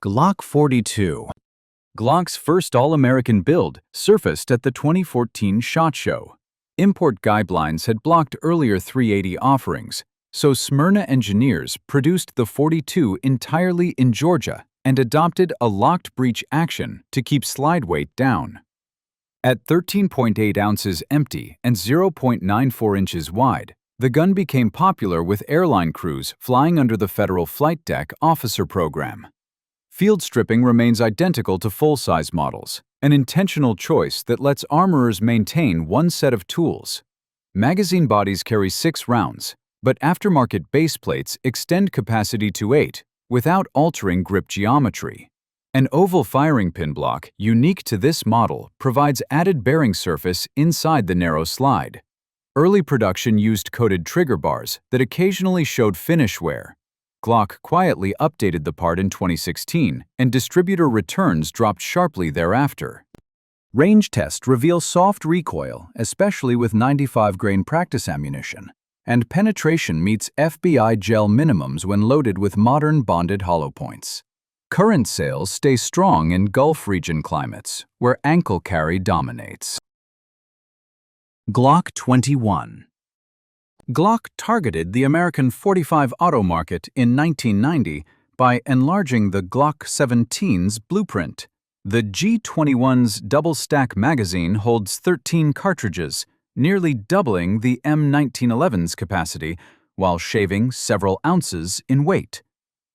Glock 42. Glock's first all-American build surfaced at the 2014 SHOT Show. Import guidelines had blocked earlier .380 offerings, so Smyrna engineers produced the 42 entirely in Georgia and adopted a locked breech action to keep slide weight down. At 13.8 ounces empty and 0.94 inches wide, the gun became popular with airline crews flying under the Federal Flight Deck Officer Program. Field stripping remains identical to full-size models, an intentional choice that lets armorers maintain one set of tools. Magazine bodies carry 6 rounds, but aftermarket base plates extend capacity to 8 without altering grip geometry. An oval firing pin block, unique to this model, provides added bearing surface inside the narrow slide. Early production used coated trigger bars that occasionally showed finish wear. Glock quietly updated the part in 2016, and distributor returns dropped sharply thereafter. Range tests reveal soft recoil, especially with 95-grain practice ammunition, and penetration meets FBI gel minimums when loaded with modern bonded hollow points. Current sales stay strong in Gulf region climates, where ankle carry dominates. Glock 21. Glock targeted the American .45 auto market in 1990 by enlarging the Glock 17's blueprint. The G21's double-stack magazine holds 13 cartridges, nearly doubling the M1911's capacity, while shaving several ounces in weight.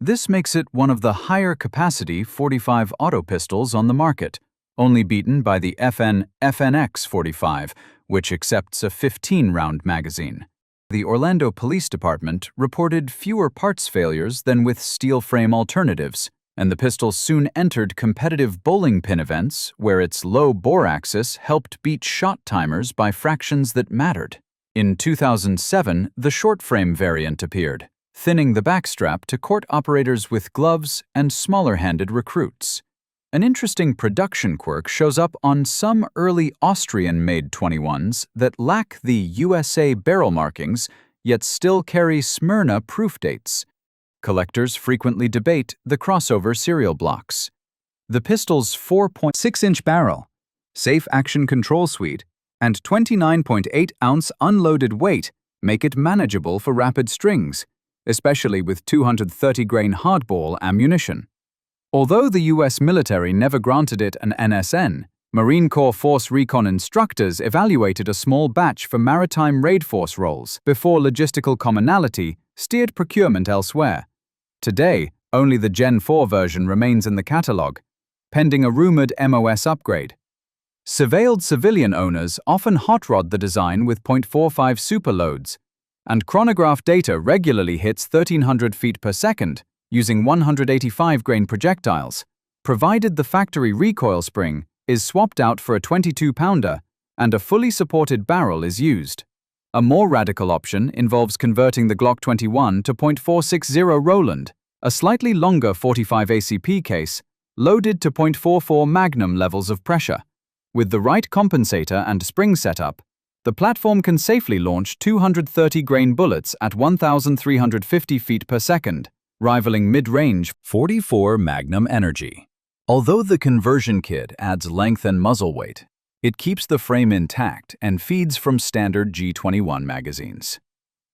This makes it one of the higher-capacity .45 auto pistols on the market, only beaten by the FNX 45, which accepts a 15-round magazine. The Orlando Police Department reported fewer parts failures than with steel frame alternatives, and the pistol soon entered competitive bowling pin events where its low bore axis helped beat shot timers by fractions that mattered. In 2007, the short frame variant appeared, thinning the backstrap to court operators with gloves and smaller-handed recruits. An interesting production quirk shows up on some early Austrian-made 21s that lack the USA barrel markings, yet still carry Smyrna proof dates. Collectors frequently debate the crossover serial blocks. The pistol's 4.6-inch barrel, safe action control suite, and 29.8-ounce unloaded weight make it manageable for rapid strings, especially with 230-grain hardball ammunition. Although the U.S. military never granted it an NSN, Marine Corps Force Recon instructors evaluated a small batch for maritime raid force roles before logistical commonality steered procurement elsewhere. Today, only the Gen 4 version remains in the catalog, pending a rumored MOS upgrade. Surveilled civilian owners often hot rod the design with .45 superloads, and chronograph data regularly hits 1,300 feet per second, using 185-grain projectiles, provided the factory recoil spring is swapped out for a 22-pounder and a fully supported barrel is used. A more radical option involves converting the Glock 21 to .460 Roland, a slightly longer 45 ACP case, loaded to .44 Magnum levels of pressure. With the right compensator and spring setup, the platform can safely launch 230-grain bullets at 1,350 feet per second, rivaling mid-range .44 Magnum energy. Although the conversion kit adds length and muzzle weight, it keeps the frame intact and feeds from standard G21 magazines.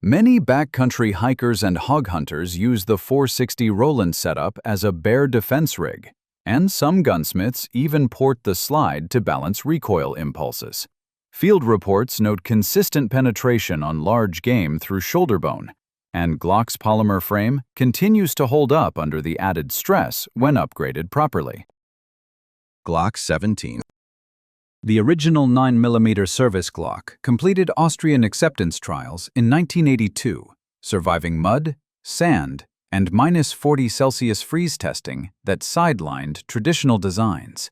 Many backcountry hikers and hog hunters use the .460 Roland setup as a bare defense rig, and some gunsmiths even port the slide to balance recoil impulses. Field reports note consistent penetration on large game through shoulder bone, and Glock's polymer frame continues to hold up under the added stress when upgraded properly. Glock 17. The original 9mm service Glock completed Austrian acceptance trials in 1982, surviving mud, sand, and -40°C freeze testing that sidelined traditional designs.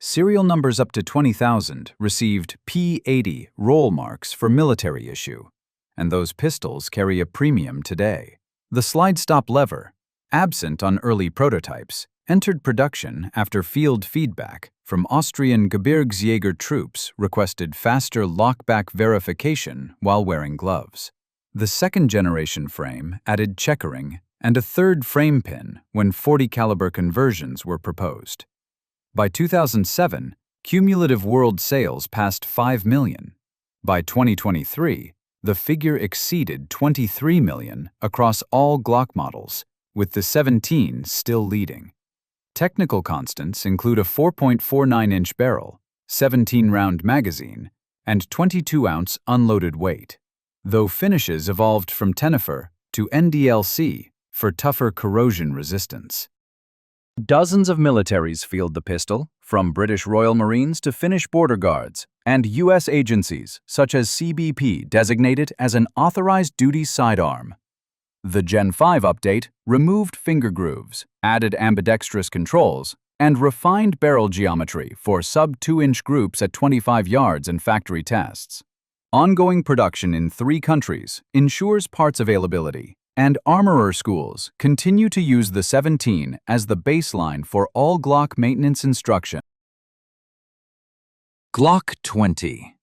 Serial numbers up to 20,000 received P80 roll marks for military issue, and those pistols carry a premium today. The slide-stop lever, absent on early prototypes, entered production after field feedback from Austrian Gebirgsjäger troops requested faster lockback verification while wearing gloves. The second-generation frame added checkering and a third frame pin when 40 caliber conversions were proposed. By 2007, cumulative world sales passed 5 million. By 2023, the figure exceeded 23 million across all Glock models, with the 17 still leading. Technical constants include a 4.49-inch barrel, 17-round magazine, and 22-ounce unloaded weight, though finishes evolved from Tenefer to NDLC for tougher corrosion resistance. Dozens of militaries field the pistol, from British Royal Marines to Finnish border guards, and U.S. agencies such as CBP designate it as an authorized duty sidearm. The Gen 5 update removed finger grooves, added ambidextrous controls, and refined barrel geometry for sub-2-inch groups at 25 yards in factory tests. Ongoing production in 3 countries ensures parts availability, and armorer schools continue to use the 17 as the baseline for all Glock maintenance instruction. Glock 20.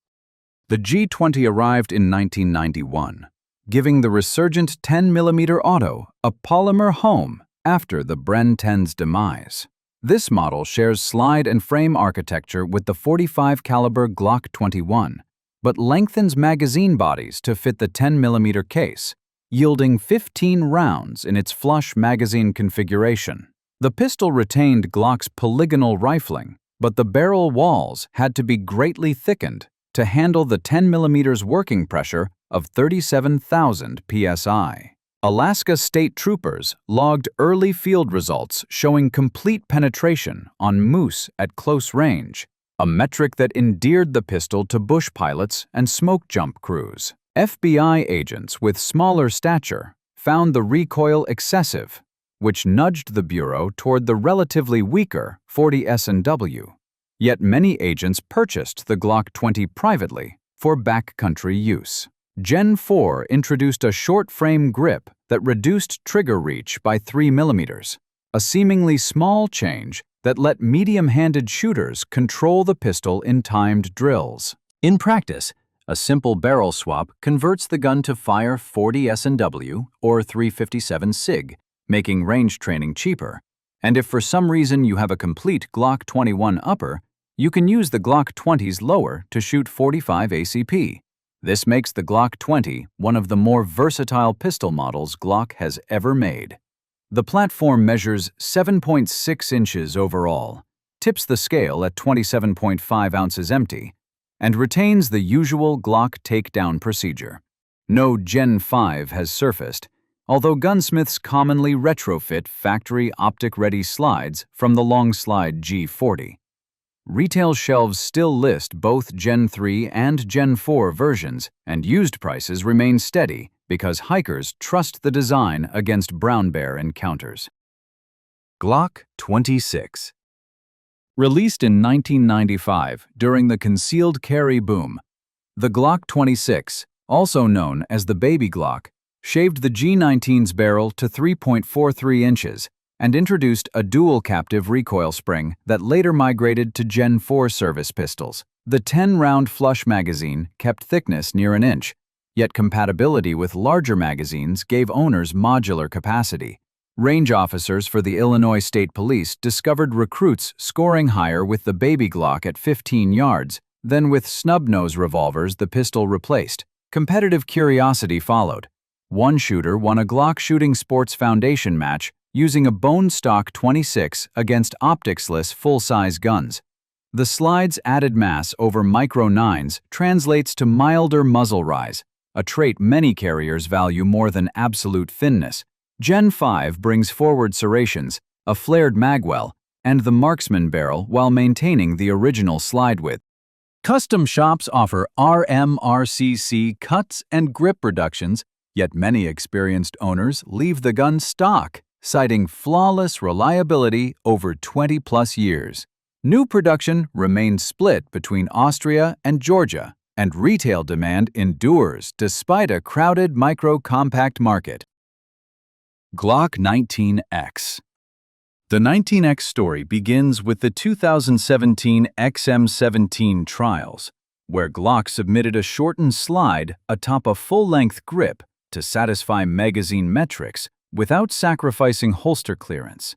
The G20 arrived in 1991, giving the resurgent 10mm auto a polymer home after the Bren 10's demise. This model shares slide and frame architecture with the 45 caliber Glock 21, but lengthens magazine bodies to fit the 10mm case, yielding 15 rounds in its flush magazine configuration. The pistol retained Glock's polygonal rifling, but the barrel walls had to be greatly thickened to handle the 10mm working pressure of 37,000 psi. Alaska State Troopers logged early field results showing complete penetration on moose at close range, a metric that endeared the pistol to bush pilots and smoke jump crews. FBI agents with smaller stature found the recoil excessive, which nudged the Bureau toward the relatively weaker 40 S&W. Yet many agents purchased the Glock 20 privately for backcountry use. Gen 4 introduced a short-frame grip that reduced trigger reach by 3 mm, a seemingly small change that let medium-handed shooters control the pistol in timed drills. In practice, a simple barrel swap converts the gun to fire 40 S&W or 357 SIG, making range training cheaper. And if for some reason you have a complete Glock 21 upper, you can use the Glock 20's lower to shoot 45 ACP. This makes the Glock 20 one of the more versatile pistol models Glock has ever made. The platform measures 7.6 inches overall, tips the scale at 27.5 ounces empty, and retains the usual Glock takedown procedure. No Gen 5 has surfaced, although gunsmiths commonly retrofit factory optic-ready slides from the long slide G40. Retail shelves still list both Gen 3 and Gen 4 versions, and used prices remain steady because hikers trust the design against brown bear encounters. Glock 26. Released in 1995 during the concealed carry boom, the Glock 26, also known as the Baby Glock, shaved the G19's barrel to 3.43 inches and introduced a dual captive recoil spring that later migrated to Gen 4 service pistols. The 10-round flush magazine kept thickness near an inch, yet compatibility with larger magazines gave owners modular capacity. Range officers for the Illinois State Police discovered recruits scoring higher with the Baby Glock at 15 yards than with snub-nose revolvers the pistol replaced. Competitive curiosity followed. One shooter won a Glock Shooting Sports Foundation match using a bone stock 26 against opticsless full-size guns. The slide's added mass over micro 9s translates to milder muzzle rise, a trait many carriers value more than absolute thinness. Gen 5 brings forward serrations, a flared magwell, and the marksman barrel while maintaining the original slide width. Custom shops offer RMRCC cuts and grip reductions, yet many experienced owners leave the gun stock, citing flawless reliability over 20-plus years. New production remains split between Austria and Georgia, and retail demand endures despite a crowded micro-compact market. Glock 19X. The 19X story begins with the 2017 XM17 trials, where Glock submitted a shortened slide atop a full-length grip to satisfy magazine metrics without sacrificing holster clearance.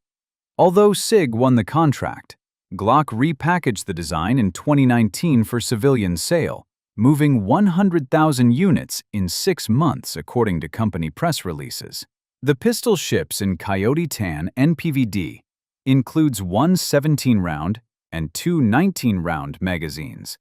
Although SIG won the contract, Glock repackaged the design in 2019 for civilian sale, moving 100,000 units in 6 months according to company press releases. The pistol ships in Coyote Tan NPVD, includes one 17-round and two 19-round magazines,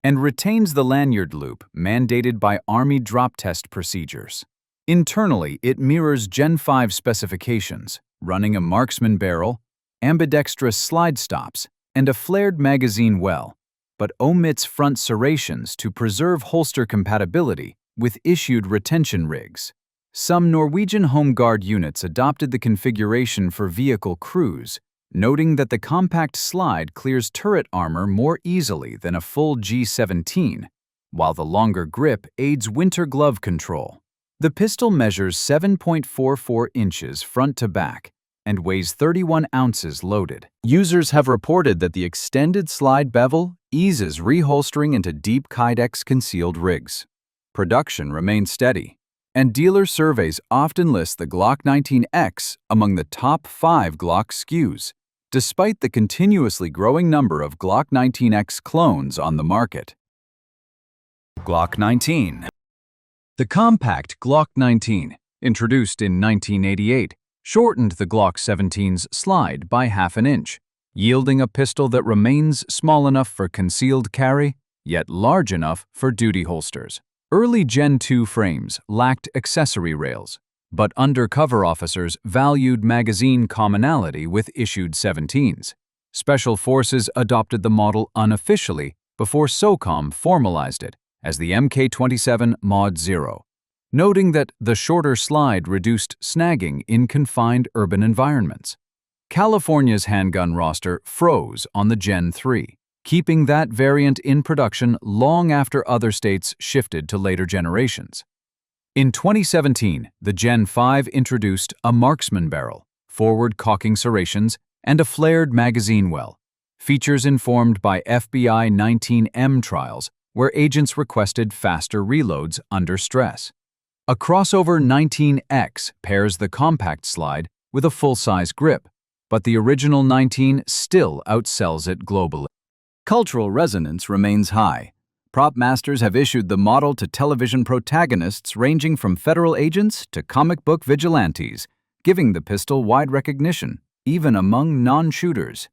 and retains the lanyard loop mandated by Army drop test procedures. Internally, it mirrors Gen 5 specifications, running a marksman barrel, ambidextrous slide stops, and a flared magazine well, but omits front serrations to preserve holster compatibility with issued retention rigs. Some Norwegian Home Guard units adopted the configuration for vehicle crews, noting that the compact slide clears turret armor more easily than a full G17, while the longer grip aids winter glove control. The pistol measures 7.44 inches front to back and weighs 31 ounces loaded. Users have reported that the extended slide bevel eases reholstering into deep Kydex concealed rigs. Production remains steady, and dealer surveys often list the Glock 19X among the top 5 Glock SKUs, despite the continuously growing number of Glock 19X clones on the market. Glock 19. The compact Glock 19, introduced in 1988, shortened the Glock 17's slide by half an inch, yielding a pistol that remains small enough for concealed carry, yet large enough for duty holsters. Early Gen 2 frames lacked accessory rails, but undercover officers valued magazine commonality with issued 17s. Special Forces adopted the model unofficially before SOCOM formalized it as the Mk27 Mod 0, noting that the shorter slide reduced snagging in confined urban environments. California's handgun roster froze on the Gen 3, keeping that variant in production long after other states shifted to later generations. In 2017, the Gen 5 introduced a marksman barrel, forward cocking serrations, and a flared magazine well, features informed by FBI 19M trials where agents requested faster reloads under stress. A crossover 19X pairs the compact slide with a full-size grip, but the original 19 still outsells it globally. Cultural resonance remains high. Prop masters have issued the model to television protagonists ranging from federal agents to comic book vigilantes, giving the pistol wide recognition, even among non-shooters.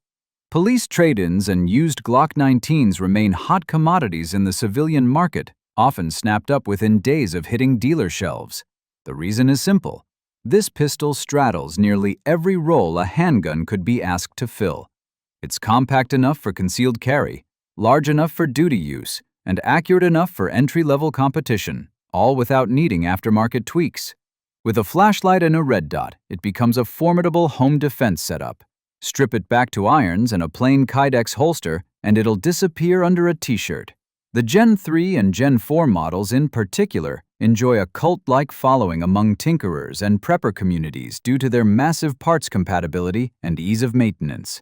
Police trade-ins and used Glock 19s remain hot commodities in the civilian market, often snapped up within days of hitting dealer shelves. The reason is simple. This pistol straddles nearly every role a handgun could be asked to fill. It's compact enough for concealed carry, large enough for duty use, and accurate enough for entry-level competition, all without needing aftermarket tweaks. With a flashlight and a red dot, it becomes a formidable home defense setup. Strip it back to irons and a plain Kydex holster, and it'll disappear under a t-shirt. The Gen 3 and Gen 4 models in particular enjoy a cult-like following among tinkerers and prepper communities due to their massive parts compatibility and ease of maintenance.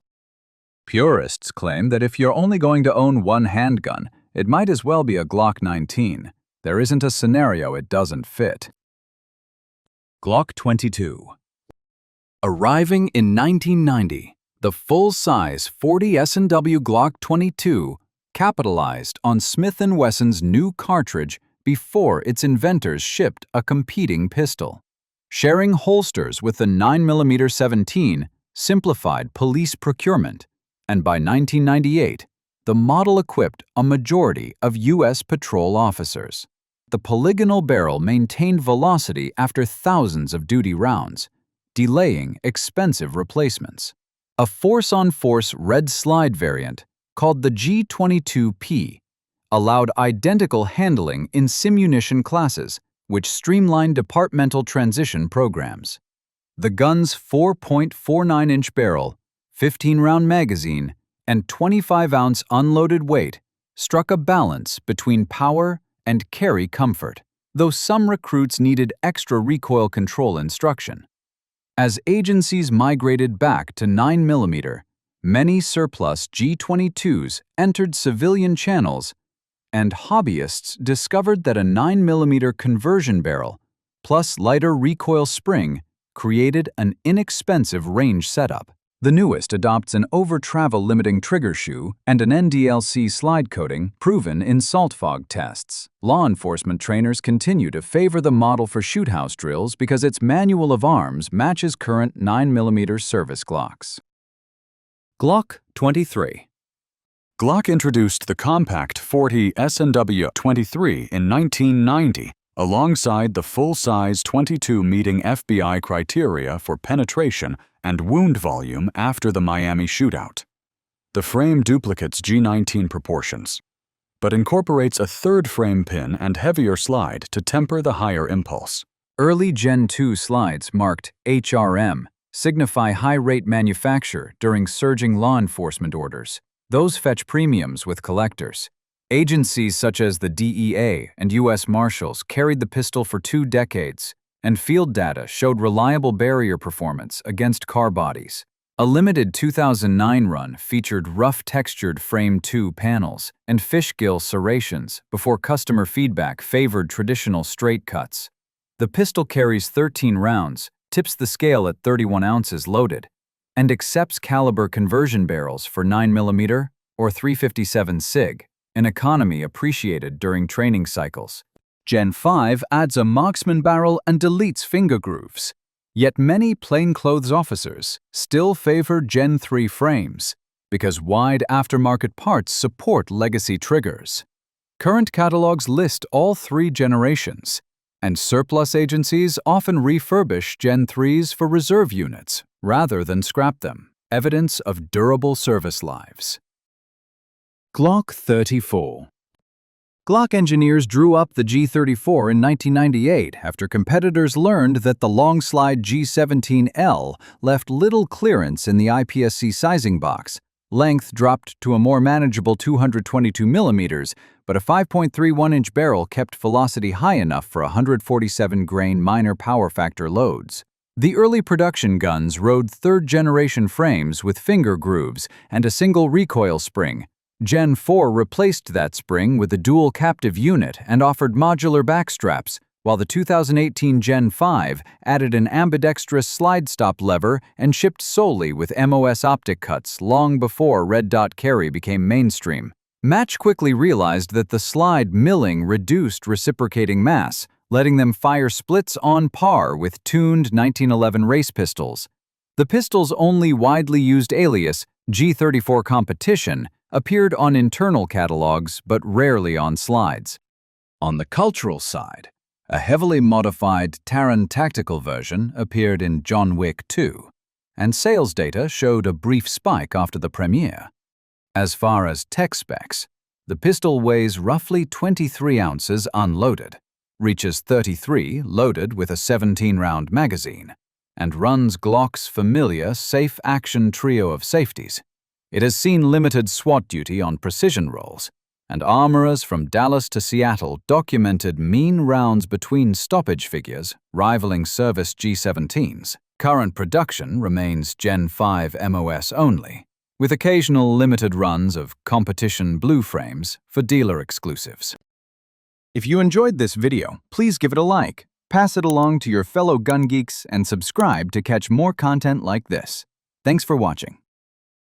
Purists claim that if you're only going to own one handgun, it might as well be a Glock 19. There isn't a scenario it doesn't fit. Glock 22. Arriving in 1990, the full-size 40 S&W Glock 22 capitalized on Smith & Wesson's new cartridge before its inventors shipped a competing pistol. Sharing holsters with the 9mm 17 simplified police procurement, and by 1998, the model equipped a majority of U.S. patrol officers. The polygonal barrel maintained velocity after thousands of duty rounds, delaying expensive replacements. A force-on-force red slide variant, called the G22P, allowed identical handling in simunition classes, which streamlined departmental transition programs. The gun's 4.49-inch barrel, 15-round magazine, and 25-ounce unloaded weight struck a balance between power and carry comfort, though some recruits needed extra recoil control instruction. As agencies migrated back to 9mm, many surplus G22s entered civilian channels, and hobbyists discovered that a 9mm conversion barrel, plus lighter recoil spring, created an inexpensive range setup. The newest adopts an over-travel limiting trigger shoe and an NDLC slide coating proven in salt fog tests. Law enforcement trainers continue to favor the model for shoothouse drills because its manual of arms matches current 9mm service Glocks. Glock 23. Glock introduced the compact 40 S&W 23 in 1990, alongside the full-size 22 meeting FBI criteria for penetration and wound volume after the Miami shootout. The frame duplicates G19 proportions, but incorporates a third frame pin and heavier slide to temper the higher impulse. Early Gen 2 slides marked HRM signify high-rate manufacture during surging law enforcement orders. Those fetch premiums with collectors. Agencies such as the DEA and U.S. Marshals carried the pistol for 2 decades, and field data showed reliable barrier performance against car bodies. A limited 2009 run featured rough textured frame 2 panels and fishgill serrations before customer feedback favored traditional straight cuts. The pistol carries 13 rounds, tips the scale at 31 ounces loaded, and accepts caliber conversion barrels for 9mm or 357 SIG, an economy appreciated during training cycles. Gen 5 adds a marksman barrel and deletes finger grooves. Yet many plainclothes officers still favor Gen 3 frames because wide aftermarket parts support legacy triggers. Current catalogs list all 3 generations, and surplus agencies often refurbish Gen 3s for reserve units rather than scrap them, evidence of durable service lives. Glock 34. Glock engineers drew up the G34 in 1998 after competitors learned that the long-slide G17L left little clearance in the IPSC sizing box. Length dropped to a more manageable 222mm, but a 5.31-inch barrel kept velocity high enough for 147-grain minor power factor loads. The early production guns rode third-generation frames with finger grooves and a single recoil spring. Gen 4 replaced that spring with a dual captive unit and offered modular backstraps, while the 2018 Gen 5 added an ambidextrous slide-stop lever and shipped solely with MOS optic cuts long before red dot carry became mainstream. Match quickly realized that the slide milling reduced reciprocating mass, letting them fire splits on par with tuned 1911 race pistols. The pistol's only widely used alias, G34 Competition, appeared on internal catalogs but rarely on slides. On the cultural side, a heavily modified Taran tactical version appeared in John Wick 2, and sales data showed a brief spike after the premiere. As far as tech specs, the pistol weighs roughly 23 ounces unloaded, reaches 33 loaded with a 17-round magazine, and runs Glock's familiar safe action trio of safeties. It has seen limited SWAT duty on precision rolls, and armorers from Dallas to Seattle documented mean rounds between stoppage figures rivaling service G17s. Current production remains Gen 5 MOS only, with occasional limited runs of competition blue frames for dealer exclusives. If you enjoyed this video, please give it a like, pass it along to your fellow gun geeks, and subscribe to catch more content like this. Thanks for watching.